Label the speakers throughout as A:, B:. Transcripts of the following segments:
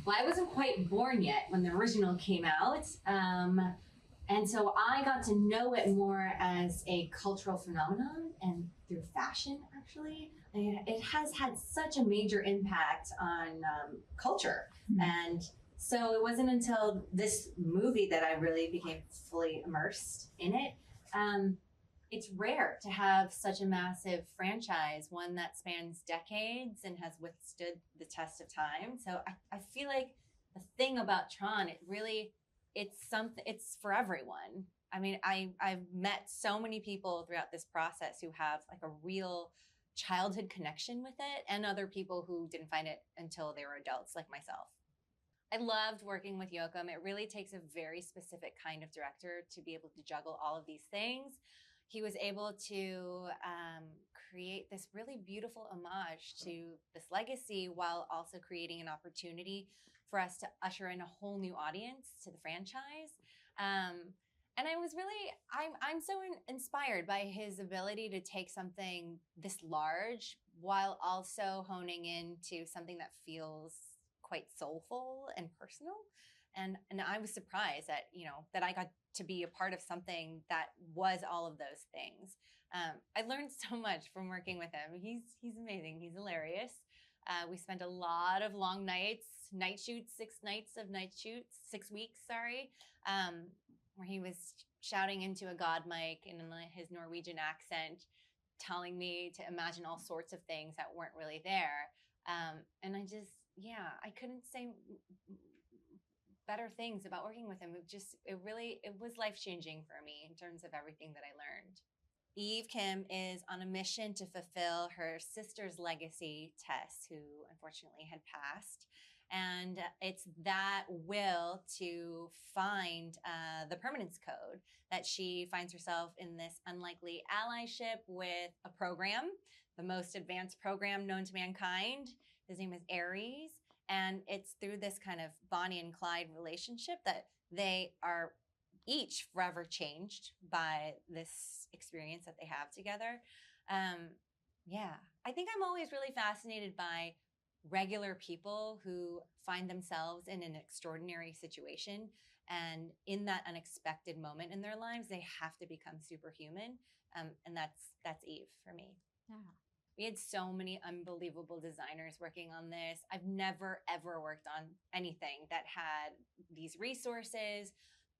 A: Well, I wasn't quite born yet when the original came out. And so I got to know it more as a cultural phenomenon and through fashion, actually. It has had such a major impact on culture. And so it wasn't until this movie that I really became fully immersed in it. It's rare to have such a massive franchise, one that spans decades and has withstood the test of time. So I feel like the thing about Tron, it's for everyone. I mean, I've met so many people throughout this process who have like a real childhood connection with it, and other people who didn't find it until they were adults, like myself. I loved working with Joachim. It really takes a very specific kind of director to be able to juggle all of these things. He was able to create this really beautiful homage to this legacy while also creating an opportunity for us to usher in a whole new audience to the franchise. And I was really, I'm so inspired by his ability to take something this large while also honing into something that feels quite soulful and personal. And I was surprised that, that I got to be a part of something that was all of those things. I learned so much from working with him. He's amazing. He's hilarious. We spent a lot of long nights, 6 weeks, where he was shouting into a God mic in his Norwegian accent, telling me to imagine all sorts of things that weren't really there. And I couldn't say better things about working with him. It was life-changing for me in terms of everything that I learned. Eve Kim is on a mission to fulfill her sister's legacy, Tess, who unfortunately had passed. And it's that will to find the permanence code that she finds herself in this unlikely allyship with a program, the most advanced program known to mankind. His name is ARES. And it's through this kind of Bonnie and Clyde relationship that they are each forever changed by this experience that they have together. I think I'm always really fascinated by regular people who find themselves in an extraordinary situation. And in that unexpected moment in their lives, they have to become superhuman. And that's Eve for me.
B: Yeah.
A: We had so many unbelievable designers working on this. I've never, ever worked on anything that had these resources,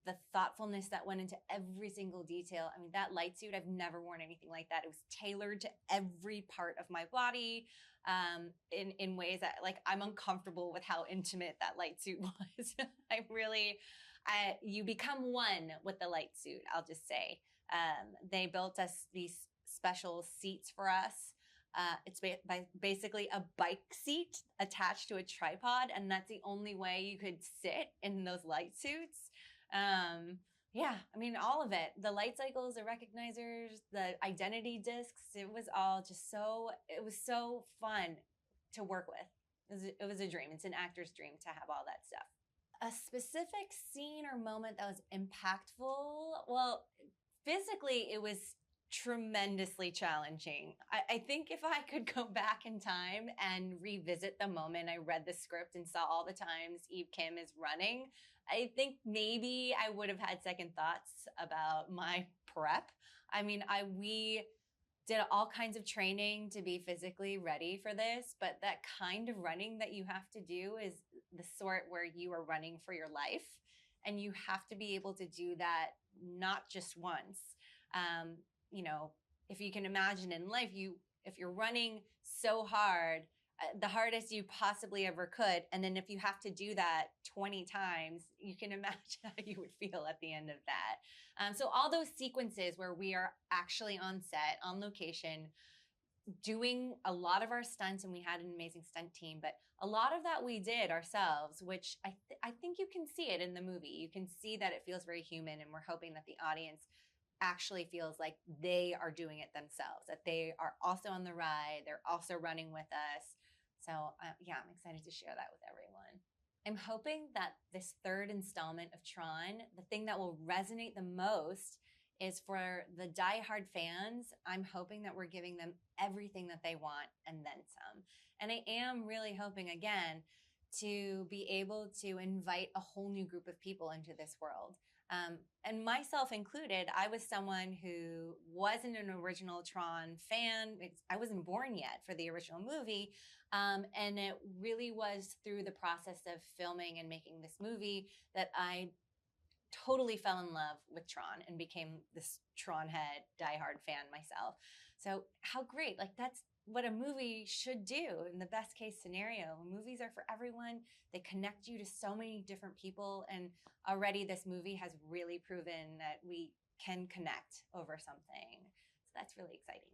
A: the thoughtfulness that went into every single detail. I mean, that light suit, I've never worn anything like that. It was tailored to every part of my body in ways that, like, I'm uncomfortable with how intimate that light suit was. You become one with the light suit, I'll just say. They built us these special seats for us. It's basically a bike seat attached to a tripod, and that's the only way you could sit in those light suits. I mean, all of it, the light cycles, the recognizers, the identity discs, it was so fun to work with. It was a dream. It's an actor's dream to have all that stuff. A specific scene or moment that was impactful, well, physically it was tremendously challenging. I think if I could go back in time and revisit the moment I read the script and saw all the times Eve Kim is running, I think maybe I would have had second thoughts about my prep. I mean, we did all kinds of training to be physically ready for this, but that kind of running that you have to do is the sort where you are running for your life, and you have to be able to do that not just once. If you can imagine in life, if you're running so hard, the hardest you possibly ever could, and then if you have to do that 20 times, you can imagine how you would feel at the end of that. So all those sequences where we are actually on set, on location, doing a lot of our stunts, and we had an amazing stunt team, but a lot of that we did ourselves, which I think you can see it in the movie. You can see that it feels very human, and we're hoping that the audience actually feels like they are doing it themselves, that they are also on the ride, they're also running with us. So I'm excited to share that with everyone. I'm hoping that this third installment of Tron, the thing that will resonate the most is for the diehard fans. I'm hoping that we're giving them everything that they want and then some. And I am really hoping, again, to be able to invite a whole new group of people into this world. And myself included, I was someone who wasn't an original Tron fan. I wasn't born yet for the original movie. And it really was through the process of filming and making this movie that I totally fell in love with Tron and became this Tron head diehard fan myself. So how great, like that's what a movie should do in the best case scenario. Movies are for everyone. They connect you to so many different people. And already this movie has really proven that we can connect over something. So that's really exciting.